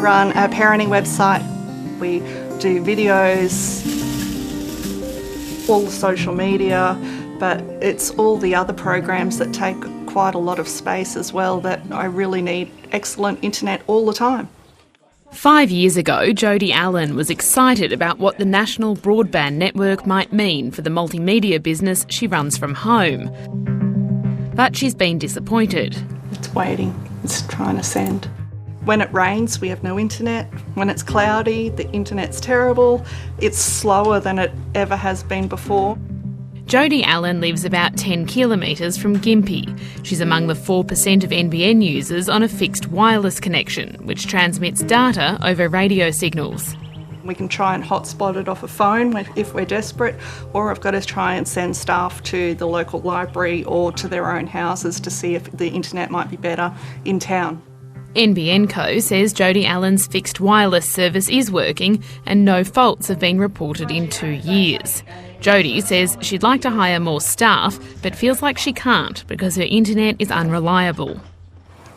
run a parenting website. We do videos, all the social media, but it's all the other programs that take quite a lot of space as well that I really need excellent internet all the time. 5 years ago, Jodie Allen was excited about what the National Broadband Network might mean for the multimedia business she runs from home. But she's been disappointed. It's waiting, it's trying to send. When it rains, we have no internet. When it's cloudy, the internet's terrible. It's slower than it ever has been before. Jodie Allen lives about 10 kilometres from Gympie. She's among the 4% of NBN users on a fixed wireless connection, which transmits data over radio signals. We can try and hotspot it off a phone if we're desperate, or I've got to try and send staff to the local library or to their own houses to see if the internet might be better in town. NBN Co says Jodie Allen's fixed wireless service is working and no faults have been reported in 2 years. Jodie says she'd like to hire more staff but feels like she can't because her internet is unreliable.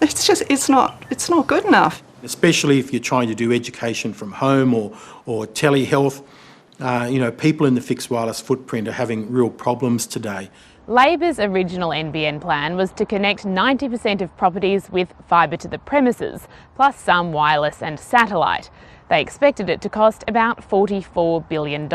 It's not good enough. Especially if you're trying to do education from home or telehealth. People in the fixed wireless footprint are having real problems today. Labor's original NBN plan was to connect 90% of properties with fibre to the premises, plus some wireless and satellite. They expected it to cost about $44 billion.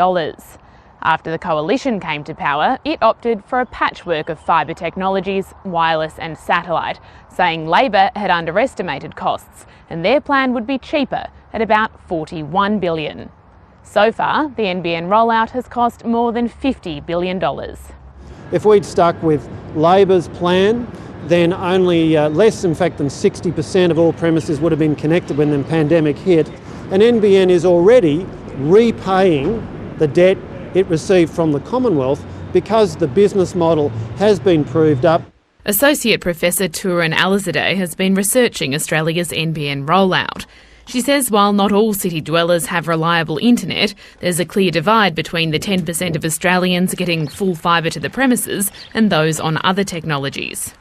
After the coalition came to power, it opted for a patchwork of fibre technologies, wireless and satellite, saying Labor had underestimated costs and their plan would be cheaper at about $41 billion. So far, the NBN rollout has cost more than $50 billion. If we'd stuck with Labor's plan, then only less, in fact, than 60% of all premises would have been connected when the pandemic hit. And NBN is already repaying the debt it received from the Commonwealth because the business model has been proved up. Associate Professor Turan Alizadeh has been researching Australia's NBN rollout. She says while not all city dwellers have reliable internet, there's a clear divide between the 10% of Australians getting full fibre to the premises and those on other technologies.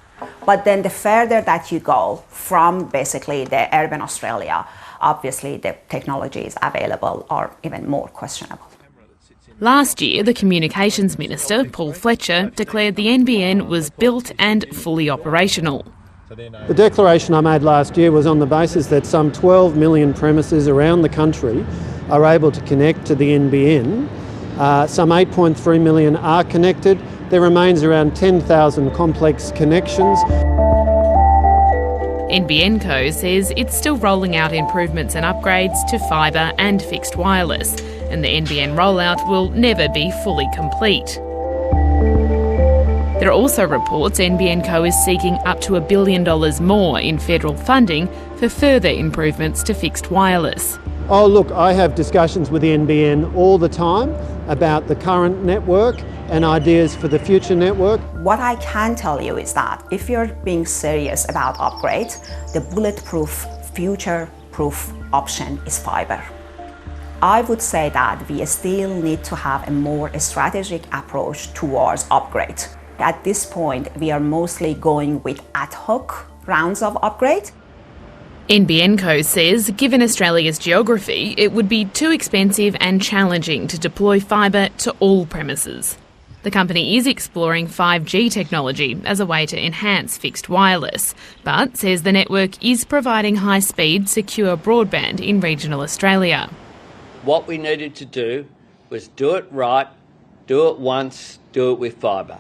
But then the further that you go from basically the urban Australia, obviously the technologies available are even more questionable. Last year, the Communications Minister, Paul Fletcher, declared the NBN was built and fully operational. The declaration I made last year was on the basis that some 12 million premises around the country are able to connect to the NBN. Some 8.3 million are connected. There remains around 10,000 complex connections. NBN Co says it's still rolling out improvements and upgrades to fibre and fixed wireless, and the NBN rollout will never be fully complete. There are also reports NBN Co is seeking up to $1 billion more in federal funding for further improvements to fixed wireless. Oh look, I have discussions with the NBN all the time about the current network and ideas for the future network. What I can tell you is that if you're being serious about upgrades, the bulletproof, future-proof option is fibre. I would say that we still need to have a more strategic approach towards upgrade. At this point, we are mostly going with ad hoc rounds of upgrade. NBN Co says, given Australia's geography, it would be too expensive and challenging to deploy fibre to all premises. The company is exploring 5G technology as a way to enhance fixed wireless, but says the network is providing high-speed, secure broadband in regional Australia. What we needed to do was do it right, do it once, do it with fibre.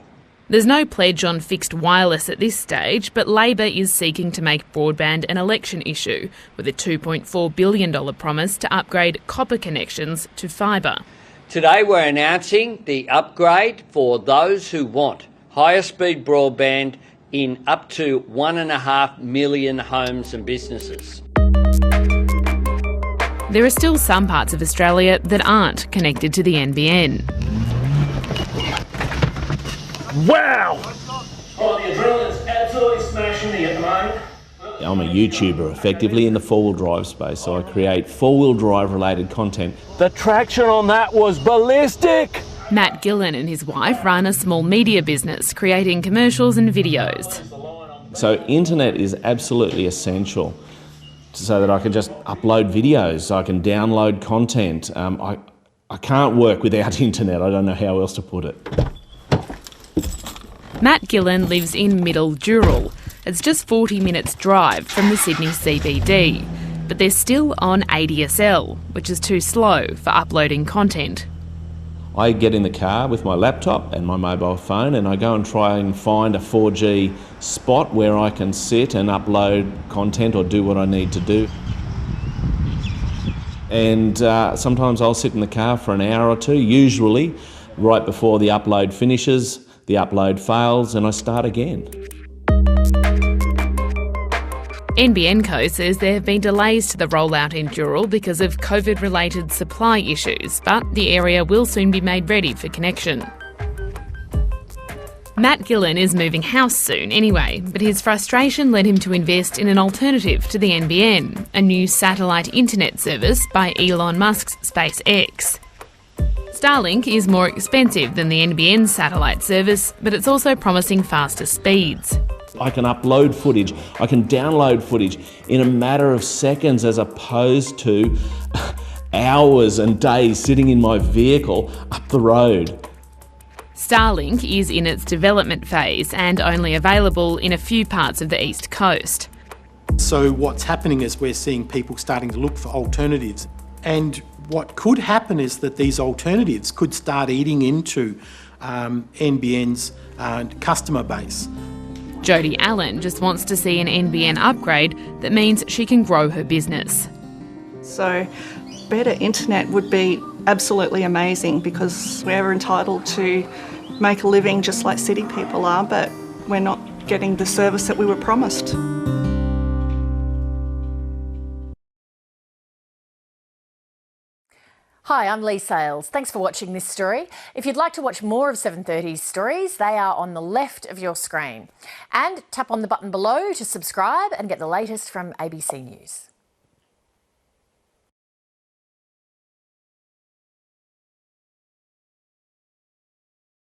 There's no pledge on fixed wireless at this stage, but Labor is seeking to make broadband an election issue with a $2.4 billion promise to upgrade copper connections to fibre. Today we're announcing the upgrade for those who want higher speed broadband in up to 1.5 million homes and businesses. There are still some parts of Australia that aren't connected to the NBN. Wow! Oh, the adrenaline's absolutely smashing me at the moment. I'm a YouTuber effectively in the four-wheel drive space, so I create four-wheel drive related content. The traction on that was ballistic! Matt Gillen and his wife run a small media business, creating commercials and videos. So internet is absolutely essential so that I can just upload videos, I can download content. I can't work without internet. I don't know how else to put it. Matt Gillen lives in Middle Dural. It's just 40 minutes drive from the Sydney CBD, but they're still on ADSL, which is too slow for uploading content. I get in the car with my laptop and my mobile phone and I go and try and find a 4G spot where I can sit and upload content or do what I need to do. And sometimes I'll sit in the car for an hour or two, usually right before the upload finishes, the upload fails and I start again. NBN Co says there have been delays to the rollout in Dural because of COVID-related supply issues, but the area will soon be made ready for connection. Matt Gillen is moving house soon anyway, but his frustration led him to invest in an alternative to the NBN, a new satellite internet service by Elon Musk's SpaceX. Starlink is more expensive than the NBN satellite service, but it's also promising faster speeds. I can upload footage, I can download footage in a matter of seconds as opposed to hours and days sitting in my vehicle up the road. Starlink is in its development phase and only available in a few parts of the East Coast. So what's happening is we're seeing people starting to look for alternatives. And what could happen is that these alternatives could start eating into NBN's customer base. Jodie Allen just wants to see an NBN upgrade that means she can grow her business. So better internet would be absolutely amazing because we're entitled to make a living just like city people are, but we're not getting the service that we were promised. Hi, I'm Lee Sales. Thanks for watching this story. If you'd like to watch more of 730's stories, they are on the left of your screen. And tap on the button below to subscribe and get the latest from ABC News.